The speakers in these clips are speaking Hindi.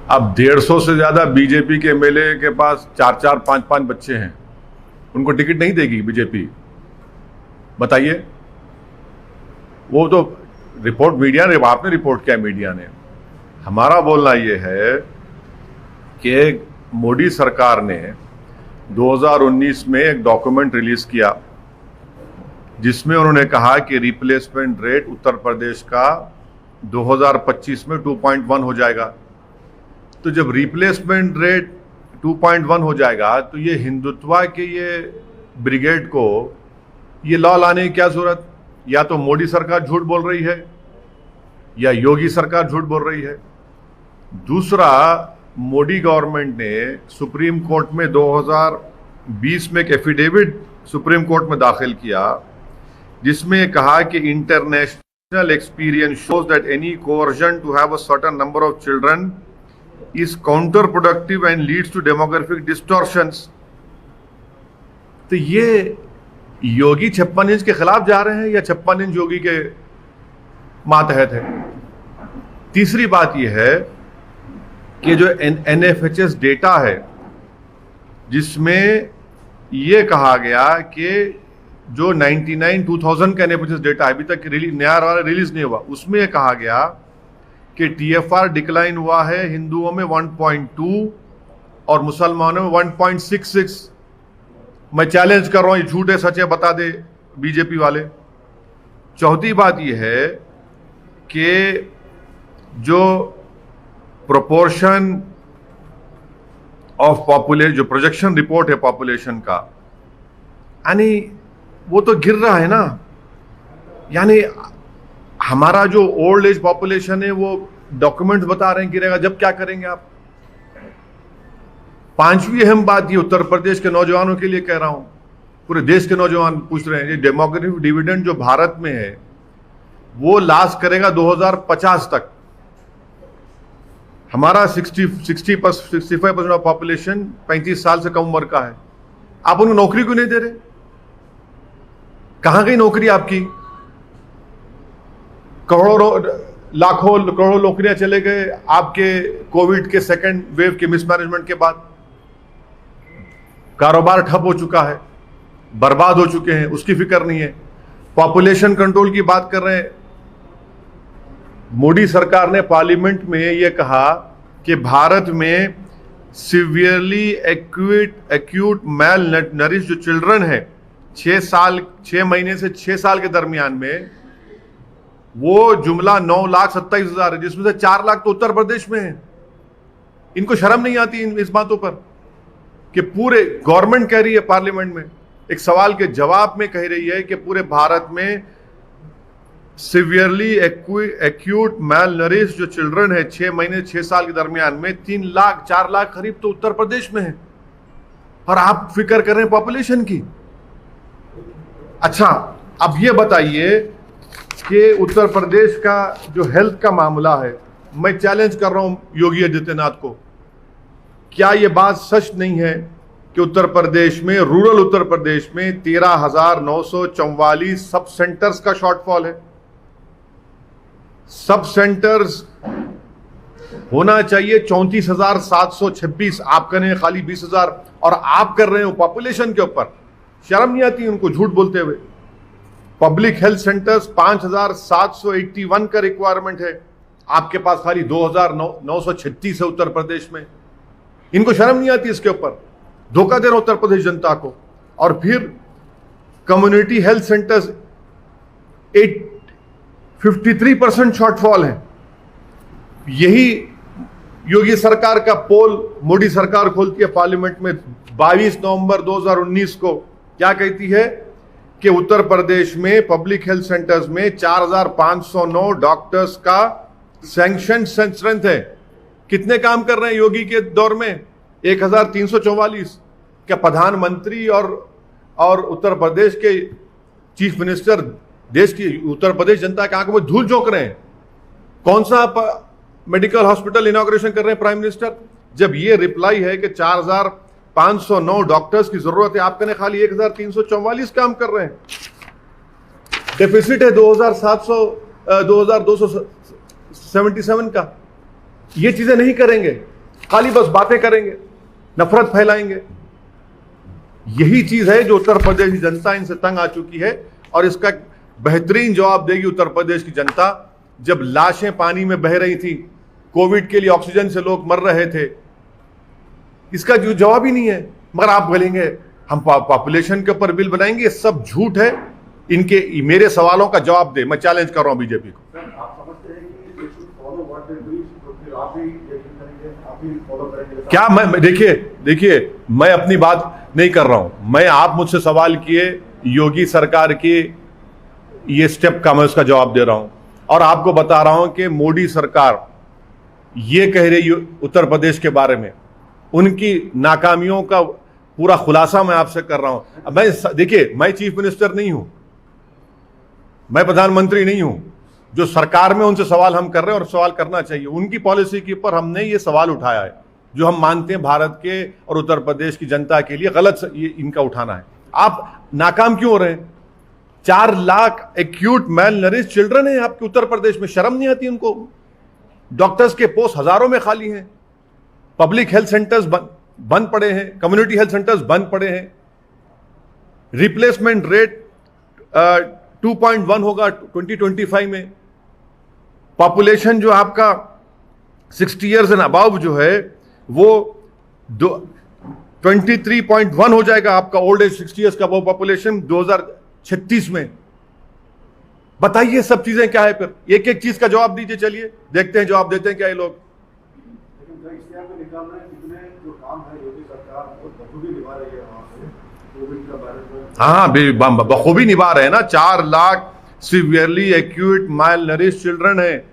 अब 150 से ज्यादा बीजेपी के एमएलए के पास 4-4, 5-5 बच्चे हैं, उनको टिकट नहीं देगी बीजेपी? बताइए। वो तो रिपोर्ट मीडिया ने, आपने रिपोर्ट किया मीडिया ने। हमारा बोलना ये है कि मोदी सरकार ने 2019 में एक डॉक्यूमेंट रिलीज किया जिसमें उन्होंने कहा कि रिप्लेसमेंट रेट उत्तर प्रदेश का 2025 में 2.1 हो जाएगा। तो जब रिप्लेसमेंट रेट 2.1 हो जाएगा तो ये हिंदुत्व के ये ब्रिगेड को ये लॉ लाने की क्या जरूरत? या तो मोदी सरकार झूठ बोल रही है या योगी सरकार झूठ बोल रही है। दूसरा, मोदी गवर्नमेंट ने सुप्रीम कोर्ट में 2020 में एक एफिडेविट सुप्रीम कोर्ट में दाखिल किया जिसमें कहा कि international experience shows that any coercion to have a certain number of children is counterproductive and leads to demographic distortions. तो ये योगी 56 इंच के खिलाफ जा रहे हैं या 56 इंच योगी के मातहत है? तीसरी बात यह है कि जो एनएफएचएस डेटा है जिसमें यह कहा गया कि जो 2000 का एनएफएचएस डेटा अभी तक नया वाला रिलीज नहीं हुआ, उसमें यह कहा गया कि टीएफआर डिक्लाइन हुआ है हिंदुओं में 1.2 और मुसलमानों में 1.66। मैं चैलेंज कर रहा हूं, ये झूठ है सच है बता दे बीजेपी वाले। चौथी बात यह है कि जो प्रोपोर्शन ऑफ पॉपुलेशन, जो प्रोजेक्शन रिपोर्ट है पॉपुलेशन का, यानी वो तो गिर रहा है ना। यानी हमारा जो ओल्ड एज पॉपुलेशन है वो डॉक्यूमेंट्स बता रहे हैं गिरेगा, जब क्या करेंगे आप? पांचवी अहम बात ये उत्तर प्रदेश के नौजवानों के लिए कह रहा हूं, पूरे देश के नौजवान पूछ रहे हैं, ये डेमोग्राफिक डिविडेंड जो भारत में है वो लास्ट करेगा 2050 तक। हमारा 65% ऑफ पॉपुलेशन 35 साल से कम उम्र का है। आप उनको नौकरी क्यों नहीं दे रहे? कहां गई नौकरी आपकी? लाखों करोड़ों नौकरियां चले गए आपके कोविड के सेकेंड वेव के मिसमैनेजमेंट के बाद। कारोबार ठप हो चुका है, बर्बाद हो चुके हैं, उसकी फिक्र नहीं है। पॉपुलेशन कंट्रोल की बात कर रहे हैं। मोदी सरकार ने पार्लियामेंट में यह कहा कि भारत में सिवियरली एक्यूट मैल नरिश जो चिल्ड्रन है 6 महीने से 6 साल के दरमियान में, वो जुमला 9,27,000 है, जिसमें से 4 लाख तो उत्तर प्रदेश में है। इनको शर्म नहीं आती इस बातों पर कि पूरे गवर्नमेंट कह रही है पार्लियामेंट में, एक सवाल के जवाब में कह रही है कि पूरे भारत में सिवियरली एक्यूट मैल नरिश जो चिल्ड्रन है 6 महीने 6 साल के दरमियान में 3 लाख 4 लाख करीब तो उत्तर प्रदेश में है, और आप फिक्र कर रहे हैं पॉपुलेशन की। अच्छा, अब ये बताइए कि उत्तर प्रदेश का जो हेल्थ का मामला है, मैं चैलेंज कर रहा हूं योगी आदित्यनाथ को, क्या यह बात सच नहीं है कि उत्तर प्रदेश में, रूरल उत्तर प्रदेश में 13,944 सब सेंटर्स का शॉर्टफॉल है? सब सेंटर्स होना चाहिए 34,726, आप कर रहे हैं खाली 20,000, और आप कर रहे हो पॉपुलेशन के ऊपर। शर्म नहीं आती उनको झूठ बोलते हुए? पब्लिक हेल्थ सेंटर्स 5,781 का रिक्वायरमेंट है, आपके पास खाली 2,936 है उत्तर प्रदेश में। इनको शर्म नहीं आती इसके ऊपर? धोखा दे रहा उत्तर प्रदेश जनता को। और फिर कम्युनिटी हेल्थ सेंटर्स 53% शॉर्टफॉल है। यही योगी सरकार का पोल मोदी सरकार खोलती है पार्लियामेंट में 22 नवंबर 2019 को, क्या कहती है कि उत्तर प्रदेश में पब्लिक हेल्थ सेंटर्स में 4,509 डॉक्टर्स का सैंक्शन स्ट्रेंथ है। कितने काम कर रहे हैं योगी के दौर में? 1,344। क्या प्रधानमंत्री और उत्तर प्रदेश के चीफ मिनिस्टर देश की उत्तर प्रदेश जनता के आंखों में धूल झोंक रहे हैं? कौन सा मेडिकल हॉस्पिटल इनॉग्रेशन कर रहे हैं प्राइम मिनिस्टर, जब ये रिप्लाई है कि 4,509 डॉक्टर्स की जरूरत है, आप कहने खाली 1,344 काम कर रहे हैं। डेफिसिट है 2,277 का। ये चीजें नहीं करेंगे खाली बस बातें करेंगे, नफरत फैलाएंगे। यही चीज है जो उत्तर प्रदेश की जनता इनसे तंग आ चुकी है, और इसका बेहतरीन जवाब देगी उत्तर प्रदेश की जनता। जब लाशें पानी में बह रही थी, कोविड के लिए ऑक्सीजन से लोग मर रहे थे, इसका जो जवाब ही नहीं है। मगर आप बोलेंगे हम पॉपुलेशन के ऊपर बिल बनाएंगे, ये सब झूठ है। इनके मेरे सवालों का जवाब दे, मैं चैलेंज कर रहा हूं बीजेपी को। क्या मैं देखिए मैं अपनी बात नहीं कर रहा हूं, मैं आप मुझसे सवाल किए योगी सरकार की ये स्टेप का, मैं उसका जवाब दे रहा हूं। और आपको बता रहा हूं कि मोदी सरकार ये कह रही उत्तर प्रदेश के बारे में, उनकी नाकामियों का पूरा खुलासा मैं आपसे कर रहा हूं। मैं देखिए, मैं चीफ मिनिस्टर नहीं हूं, मैं प्रधानमंत्री नहीं हूं। जो सरकार में उनसे सवाल हम कर रहे हैं और सवाल करना चाहिए, उनकी पॉलिसी के ऊपर हमने ये सवाल उठाया है जो हम मानते हैं भारत के और उत्तर प्रदेश की जनता के लिए गलत ये इनका उठाना है। आप नाकाम क्यों हो रहे हैं? 4 lakh acute malnourish children है आपके उत्तर प्रदेश में, शर्म नहीं आती उनको? डॉक्टर्स के पोस्ट हजारों में खाली हैं, पब्लिक हेल्थ सेंटर्स बंद पड़े हैं, कम्युनिटी हेल्थ सेंटर्स बंद पड़े हैं, रिप्लेसमेंट रेट 2.1 होगा 2025 में। पॉपुलेशन जो आपका 60 ईयर्स एंड अबव जो है वो 23.1 हो जाएगा आपका ओल्ड एज 60 ईयर्स का वो पॉपुलेशन 2036 में। बताइए सब चीजें क्या है? फिर एक एक चीज का जवाब दीजिए, चलिए देखते हैं जवाब देते हैं क्या ये लोग। हाँ, बखूबी निभा रहे हैं ना। 4 lakh severely acute mile nourish children है।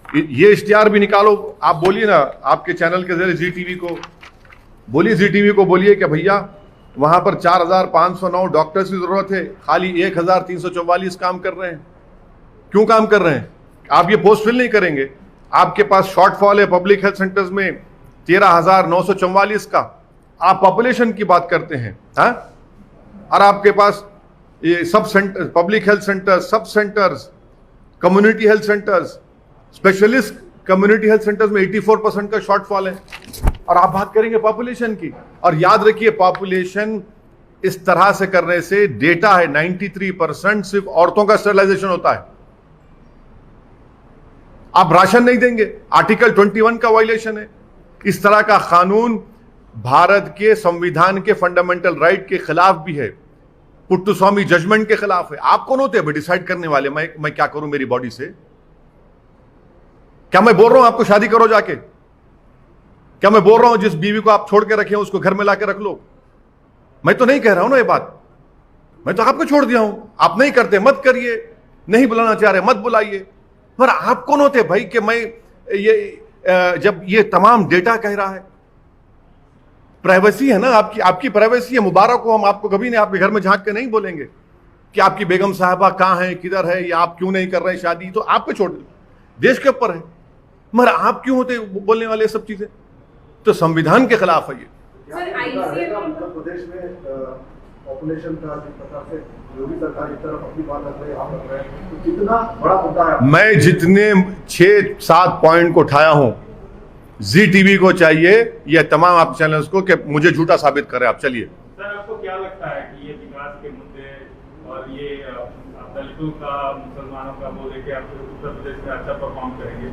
ये इश्तिहार भी निकालो, आप बोलिए ना आपके चैनल के जरिए ZTV को बोलिए, ZTV को बोलिए कि भैया वहां पर 4509 डॉक्टर्स की जरूरत है, खाली 1344 काम कर रहे हैं। क्यों काम कर रहे हैं? आप ये पोस्ट फिल नहीं करेंगे। आपके पास शॉर्टफॉल है पब्लिक हेल्थ सेंटर्स में 13,944 का, आप पॉपुलेशन की बात करते हैं। हाँ, और आपके पास ये sub centre, public health centres, sub centres, community health centres, specialist community health centres में 84% का शॉर्टफॉल है, और आप बात करेंगे पॉपुलेशन की। और याद रखिए, पॉपुलेशन इस तरह से करने से डेटा है 93% सिर्फ औरतों का स्टरलाइजेशन होता है। आप राशन नहीं देंगे, आर्टिकल 21 का वायलेशन है। इस तरह का कानून भारत के संविधान के फंडामेंटल राइट के खिलाफ भी है, पुट्टुस्वामी जजमेंट के खिलाफ है। आप कौन होते हैं डिसाइड करने वाले मैं क्या करूं मेरी बॉडी से? क्या मैं बोल रहा हूं आपको शादी करो जाके? क्या मैं बोल रहा हूं जिस बीवी को आप छोड़ के रखे उसको घर में लाके रख लो? मैं तो नहीं कह रहा हूं ना ये बात, मैं तो आपको छोड़ दिया हूं। आप नहीं करते, मत करिए, नहीं बुलाना चाह रहे मत बुलाइए। पर आप कौन होते भाई कि मैं ये जब ये तमाम डेटा कह रहा है? प्राइवेसी है ना आपकी प्राइवेसी है। मुबारक हो, हम आपको कभी नहीं आपके घर में झांक के नहीं बोलेंगे कि आपकी बेगम साहबा कहां है, किधर है, या आप क्यों नहीं कर रहे शादी, तो आप पे छोड़, देश के ऊपर है। मगर आप क्यों होते बोलने वाले सब चीजें? तो संविधान के खिलाफ है ये। प्रदेश में पॉपुलेशन का जिस प्रकार से योगी सरकार इस तरफ अपनी बात रख रही है, तो कितना बड़ा मुद्दा है। मैं जितने 6-7 पॉइंट को उठाया हूं, ZTV को चाहिए या तमाम आप चैनल्स को कि मुझे झूठा साबित करें आप। चलिए सर, आपको क्या लगता है कि ये विकास के मुद्दे और ये दलितों का, मुसलमानों का बोले कि आप उत्तर प्रदेश में अच्छा परफॉर्म करेंगे?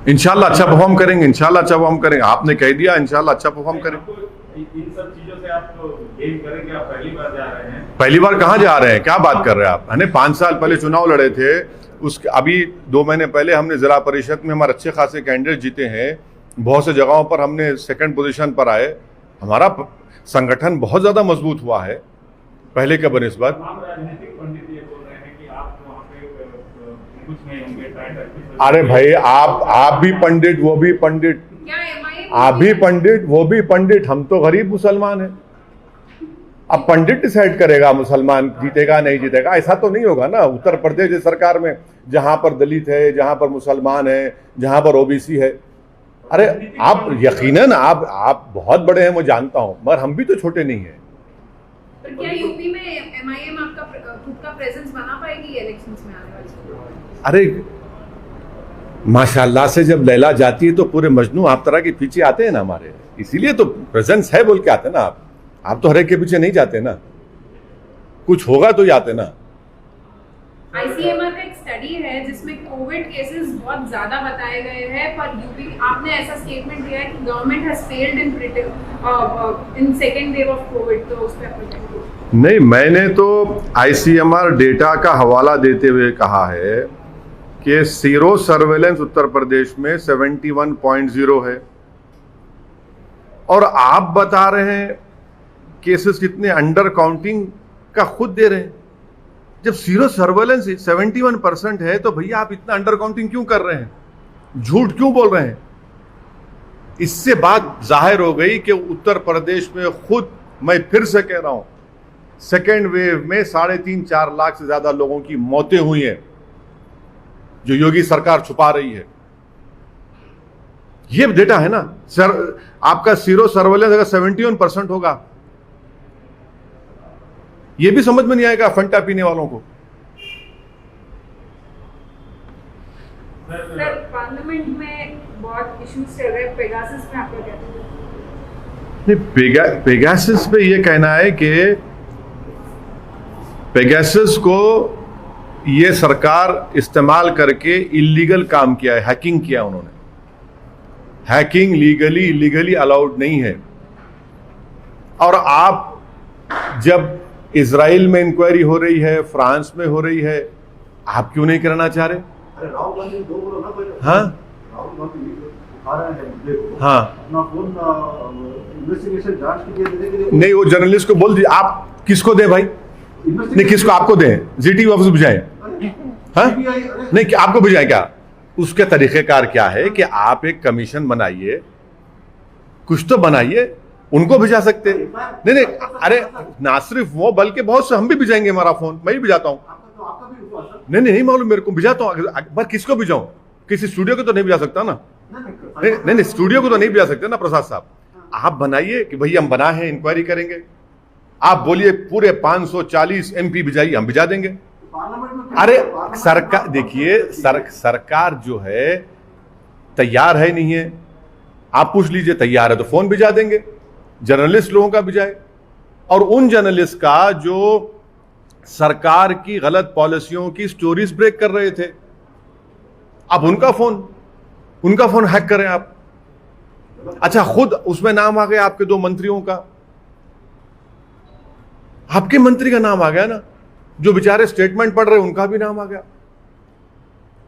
इंशाल्लाह अच्छा परफॉर्म करेंगे, इंशाल्लाह अच्छा परफॉर्म करेंगे। आपने कह दिया, इंशाल्लाह अच्छा परफॉर्म करेंगे। इन सब चीजों से आप गेन करेंगे? आप पहली बार जा रहे हैं? पहली बार कहाँ जा रहे हैं? क्या बात कर रहे हैं आप? हमने 5 साल पहले चुनाव लड़े थे, उसके अभी 2 महीने पहले हमने जिला परिषद में हमारे अच्छे खासे कैंडिडेट जीते हैं। बहुत से जगहों पर हमने 2nd पोजीशन पर आए। हमारा संगठन बहुत ज्यादा मजबूत हुआ है पहले के बनिस्बत। राजनीतिक पंडित ये बोल रहे हैं कि आप वहाँ पे कुछ नहीं होंगे। अरे भाई, आप भी पंडित, वो भी पंडित, आप भी पंडित, वो भी पंडित, हम तो गरीब मुसलमान हैं। अब पंडित डिसाइड करेगा मुसलमान जीतेगा नहीं जीतेगा? ऐसा तो नहीं होगा ना। उत्तर प्रदेश की सरकार में जहां पर दलित है, जहां पर मुसलमान है, जहां पर OBC है, अरे आप यकीनन आप बहुत बड़े हैं, मैं जानता हूं, मगर हम भी तो छोटे नहीं हैं। पर क्या यूपी में MIM आपका खुद का प्रेजेंस बना पाएगी इलेक्शंस में आने वाले? अरे माशाल्लाह से जब लैला जाती है तो पूरे मजनू आप तरह के पीछे आते हैं ना हमारे, इसीलिए तो प्रेजेंस है बोल के आते हैं ना आप तो हर एक के पीछे नहीं जाते ना, कुछ होगा तो ही आते ना। आईसीएमआर का एक स्टडी है जिसमें कोविड केसेस बहुत ज्यादा बताए गए हैं, पर यूपी आपने ऐसा स्टेटमेंट दिया है कि government has failed in second wave of Covid, तो उस पर नहीं, मैंने तो आईसीएमआर डेटा का हवाला देते हुए कहा है कि सीरो सर्वेलेंस उत्तर प्रदेश में 71.0 है और आप बता रहे हैं केसेस कितने अंडर काउंटिंग का खुद दे रहे हैं। जब सीरो सर्वेलेंस 71% है तो भैया आप इतना अंडर काउंटिंग क्यों कर रहे हैं, झूठ क्यों बोल रहे हैं? इससे बात जाहिर हो गई कि उत्तर प्रदेश में खुद, मैं फिर से कह रहा हूं, सेकेंड वेव में 3.5-4 लाख से ज्यादा लोगों की मौतें हुई हैं जो योगी सरकार छुपा रही है। ये डेटा है ना सर। आपका सीरो सर्वेलेंस अगर 71% होगा, ये भी समझ में नहीं आएगा फंटा पीने वालों को। सर, पार्लियामेंट में बहुत इश्यूज चल रहे हैं, पेगासस में आपका क्या कहना है? नहीं, पेगासस पे ये कहना है कि पेगासस को ये सरकार इस्तेमाल करके इलीगल काम किया है, हैकिंग किया उन्होंने। हैकिंग लीगली इलीगली अलाउड नहीं है। और आप जब इजराइल में इंक्वायरी हो रही है, फ्रांस में हो रही है, आप क्यों नहीं करना चाह रहे? अरे राहुल गांधी दो बोलो ना पहले। हाँ राहुल गांधी उठा रहे हैं मुद्दे को। हाँ, अपना फोन इन्वेस्टिगेशन जांच के लिए देने के लिए नहीं, वो जर्नलिस्ट को बोल दीजिए। आप किसको दें भाई? नहीं, किसको? आपको दें? जीटीवी ऑफिस भिजाएं? हाँ, नहीं, कि आपको भिजाएं क्या? उसके तरीकेकार क्या है कि आप एक कमीशन बनाइए, कुछ तो बनाइए, उनको भिजा सकते। नहीं नहीं, अरे ना सिर्फ वो बल्कि बहुत से हम भी भिजाएंगे। हमारा फोन मैं ही भिजाता हूँ। नहीं नहीं, मालूम मेरे को, भिजाता हूँ। पर किसको भिजाऊं? किसी स्टूडियो को तो नहीं भिजा सकता ना। नहीं नहीं, स्टूडियो को तो नहीं भिजा सकते ना प्रसाद साहब। आप बनाइए कि भैया हम बना है, इंक्वायरी करेंगे। आप बोलिए पूरे 540 MP भिजाइए, हम भिजा देंगे। अरे सरकार, देखिए सरकार जो है तैयार है नहीं है, आप पूछ लीजिए। तैयार है तो फोन भिजा देंगे, जर्नलिस्ट लोगों का भिजाए। और उन जर्नलिस्ट का जो सरकार की गलत पॉलिसियों की स्टोरीज ब्रेक कर रहे थे, आप उनका फोन हैक करें आप। अच्छा, खुद उसमें नाम आ गया आपके 2 मंत्रियों का, आपके मंत्री का नाम आ गया ना, जो बेचारे स्टेटमेंट पढ़ रहे उनका भी नाम आ गया।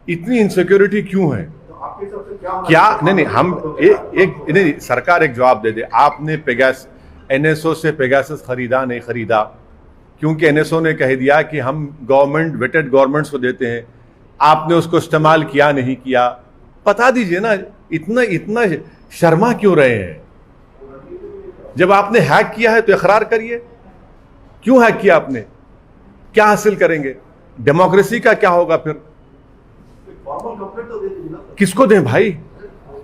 इतनी इनसिक्योरिटी क्यों है? क्या? नहीं, हम नहीं, सरकार एक जवाब दे दे। आपने एनएसओ से पेगासस खरीदा नहीं खरीदा? क्योंकि एनएसओ ने कह दिया कि हम गवर्नमेंट वेटेड गवर्नमेंट्स को देते हैं, आपने उसको इस्तेमाल किया नहीं किया? बता दीजिए ना। इतना शर्मा क्यों रहे हैं? जब आपने हैक किया है तो इकरार करिए। क्यों हैक किया आपने? क्या हासिल करेंगे? डेमोक्रेसी का क्या होगा फिर? किसको दें भाई?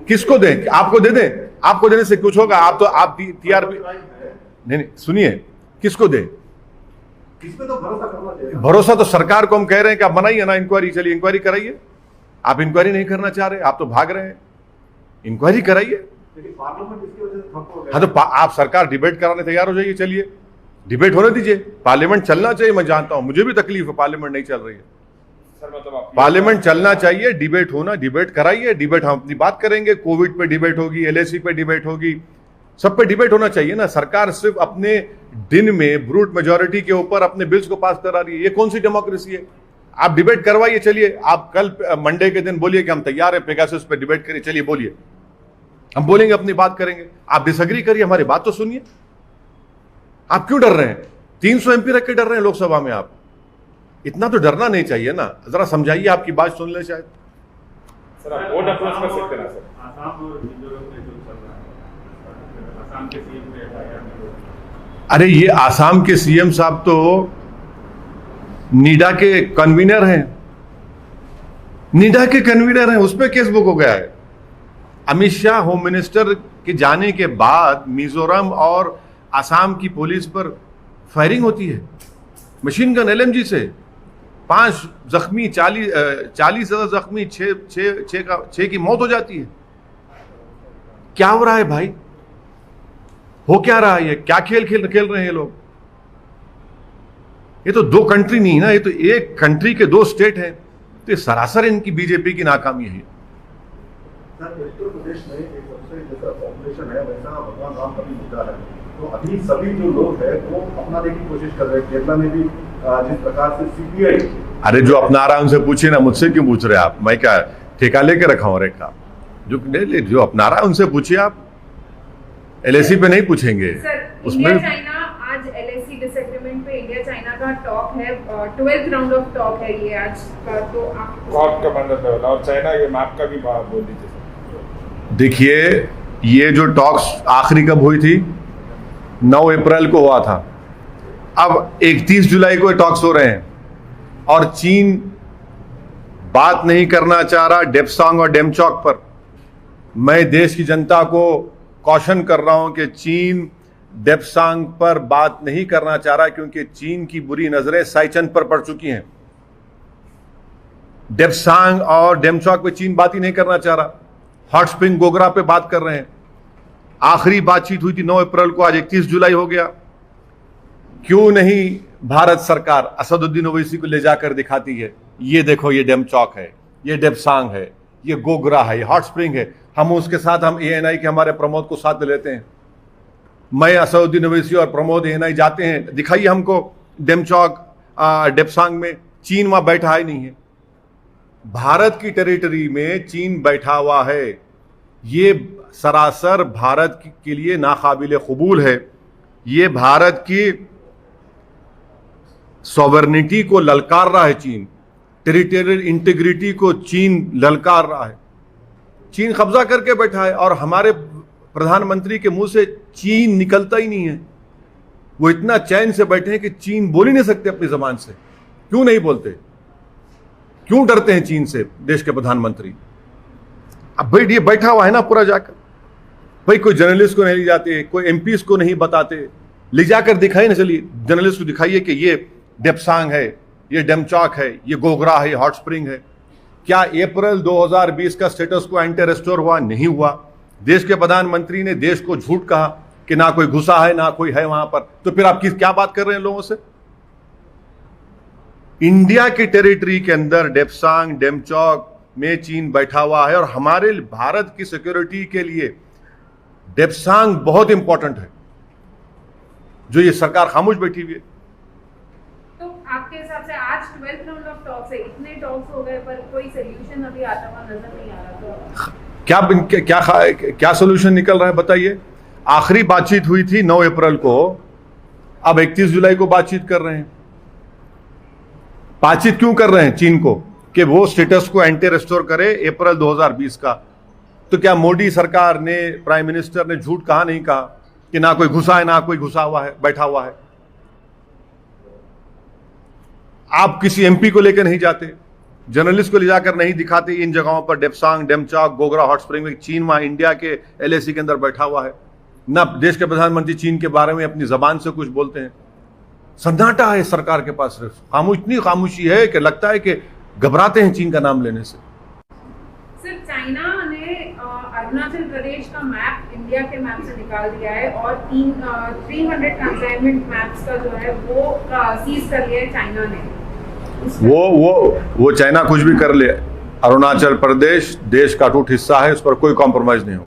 किसको दें? आपको दे दें? आपको देने से कुछ होगा? आप टीआरपी नहीं, सुनिए, किसको दें? इसमें तो भरोसा करना चाहिए। भरोसा तो सरकार को हम कह रहे हैं कि आप बनाइए ना इंक्वायरी। चलिए इंक्वायरी कराइए। आप इंक्वायरी नहीं करना चाह रहे, आप तो भाग रहे हैं। इंक्वायरी कराइए। पार्लियामेंट इसकी वजह से ठप हो गया। हाँ, तो आप सरकार डिबेट कराने तैयार हो जाइए। चलिए डिबेट होने दीजिए। पार्लियामेंट चलना चाहिए। मैं जानता हूं, मुझे भी तकलीफ है, पार्लियामेंट नहीं चल रही है। पार्लियामेंट चलना चाहिए, डिबेट होना, डिबेट कराइए। डिबेट हम अपनी बात करेंगे। कोविड पे डिबेट होगी, LAC पे डिबेट होगी, सब पे डिबेट होना चाहिए ना। सरकार सिर्फ अपने दिन में ब्रूट मेजोरिटी के ऊपर अपने बिल्स को पास करा रही है। ये कौन सी डेमोक्रेसी है? आप डिबेट करवाइए। चलिए, आप कल मंडे के दिन बोलिए कि हम तैयार हैं पेगासस पे डिबेट करिए। चलिए बोलिए, हम बोलेंगे, अपनी बात करेंगे। आप डिसएग्री करिए, हमारी बात तो सुनिए। आप क्यों डर रहे हैं? 300 MP रख के डर रहे हैं लोकसभा में। आप इतना तो डरना नहीं चाहिए ना। जरा समझाइए, आपकी बात सुन ले शायद। सर, आप बोर्ड अप्रोच कर सकते हैं सर। आसाम और मिजोरम में जो चल रहा है, आसाम के सीएम ने अरे ये आसाम के सीएम साहब तो नीडा के कन्वीनर हैं। नीडा के कन्वीनर हैं, उसमें केस बुक हो गया है। अमित शाह होम मिनिस्टर के जाने के बाद मिजोरम और आसाम की पुलिस पर फायरिंग होती है, मशीन गन LMG से। 5 जख्मी, 40 ज़्यादा जख्मी, 6 की मौत हो जाती है। क्या हो रहा है भाई? हो क्या रहा है? ये क्या खेल खेल रहे हैं ये लोग? ये तो 2 कंट्री नहीं ना, ये तो एक कंट्री के 2 स्टेट हैं। तो ये सरासर इनकी बीजेपी की नाकामी है। सर, उत्तर प्रदेश में एक सबसे जैसा पॉपुलेशन है वैसा भगवान राम का भी मुद्दा है, तो अभी सभी जो लोग हैं वो अपनाने की कोशिश कर रहे हैं। केरला में भी जिस प्रकार से सीपीआई, अरे जो अपना रहा है उनसे पूछिए ना, मुझसे क्यों पूछ रहे हैं आप? मैं क्या ठेका लेके रखा हूं? रेखा जो अपना रहा है उनसे पूछिए आप, एलएसी पे नहीं पूछेंगे। सर, उसमें इंडिया चाइना आज एलएसी डिसएग्रीमेंट पे इंडिया चाइना का टॉक है, 12th राउंड ऑफ टॉक है ये आज का। तो आप कॉप कमांडर लेवल और चाइना के मैप का भी बात बोल दीजिए सर। देखिए, ये जो टॉक्स आखिरी कब हुई थी? 9 अप्रैल को हुआ था। अब 31 जुलाई को टॉक्स हो रहे हैं और चीन बात नहीं करना चाह रहा डेप्सांग और डेमचौक पर। मैं देश की जनता को कॉशन कर रहा हूं कि चीन डेप्सांग पर बात नहीं करना चाह रहा, क्योंकि चीन की बुरी नजरें साइचन पर पड़ चुकी हैं। डेप्सांग और डेमचौक पे चीन बात ही नहीं करना चाह रहा। हॉट स्प्रिंग गोगरा पे बात कर रहे हैं। आखिरी बातचीत हुई थी 9 अप्रैल को, आज 31 जुलाई हो गया। क्यों नहीं भारत सरकार असदुद्दीन ओवैसी को ले जाकर दिखाती है, ये देखो ये डेमचौक है, ये डेप्सांग है, ये गोगरा है, ये हॉट स्प्रिंग है। हम उसके साथ हम एएनआई के हमारे प्रमोद को साथ लेते हैं। मैं असदुद्दीन ओवैसी और प्रमोद एएनआई जाते हैं, दिखाइए हमको डेमचौक डेप्सांग में। चीन वहां बैठा ही नहीं है। भारत की टेरिटरी में चीन बैठा हुआ है। ये सरासर भारत के लिए नाकाबिले कबूल है। ये भारत की सॉवरेनिटी को ललकार रहा है। चीन टेरिटोरियल इंटीग्रिटी को चीन ललकार रहा है। चीन कब्जा करके बैठा है और हमारे प्रधानमंत्री के मुंह से चीन निकलता ही नहीं है। वो इतना चैन से बैठे हैं कि चीन बोल ही नहीं सकते अपनी जबान से। क्यों नहीं बोलते? क्यों डरते हैं चीन से देश के प्रधानमंत्री? अब भाई ये बैठा हुआ है ना पूरा जाकर। भाई कोई जर्नलिस्ट को नहीं ले जाते, कोई एमपीज को नहीं बताते, ले जाकर दिखाई ना। चलिए जर्नलिस्ट को दिखाइए कि ये डेप्सांग है, ये डेमचौक है, ये गोगरा है, ये हॉट स्प्रिंग है। क्या अप्रैल 2020 का स्टेटस को एंटी रेस्टोर हुआ? नहीं हुआ। देश के प्रधानमंत्री ने देश को झूठ कहा कि ना कोई घुसा है ना कोई है वहां पर। तो फिर आप क्या बात कर रहे हैं लोगों से? इंडिया की टेरिटरी के अंदर डेप्सांग डेमचौक में चीन बैठा हुआ है और हमारे भारत की सिक्योरिटी के लिए डेप्सांग बहुत इंपॉर्टेंट है, जो ये सरकार खामोश बैठी हुई है। तो आपके हिसाब से आज 12th राउंड ऑफ टॉक्स है, इतने टॉक्स हो गए पर कोई सोल्यूशन अभी आता हुआ नजर नहीं आ रहा। तो क्या सोल्यूशन निकल रहा है बताइए? आखिरी बातचीत हुई थी 9 अप्रैल को, अब 31 जुलाई को बातचीत कर रहे हैं। बातचीत क्यों कर रहे हैं चीन को? कि वो स्टेटस को एंटी रेस्टोर करे अप्रैल 2020 का। तो क्या मोदी सरकार ने, प्राइम मिनिस्टर ने झूठ कहा? नहीं कहा कि ना कोई घुसा है ना कोई घुसा हुआ है, बैठा हुआ है। आप किसी एमपी को लेकर नहीं जाते, जर्नलिस्ट को ले जाकर नहीं दिखाते इन जगहों पर, डेप्सांग डेमचौक गोगरा हॉट स्प्रिंग में। चीन वहां इंडिया के एलएसी के अंदर बैठा हुआ है। ना देश के प्रधानमंत्री चीन के बारे में अपनी जबान से कुछ बोलते हैं। सन्नाटा है सरकार के पास, सिर्फ इतनी खामोशी है कि लगता है कि घबराते हैं चीन का नाम लेने से। सर, चाइना ने अरुणाचल प्रदेश का मैप इंडिया के मैप से निकाल दिया है और 300 कंसाइनमेंट मैप्स का जो है वो सीज कर लिया है चाइना ने। वो चाइना कुछ भी कर ले, अरुणाचल प्रदेश देश का अटूट हिस्सा है, उस पर कोई कॉम्प्रोमाइज नहीं हो।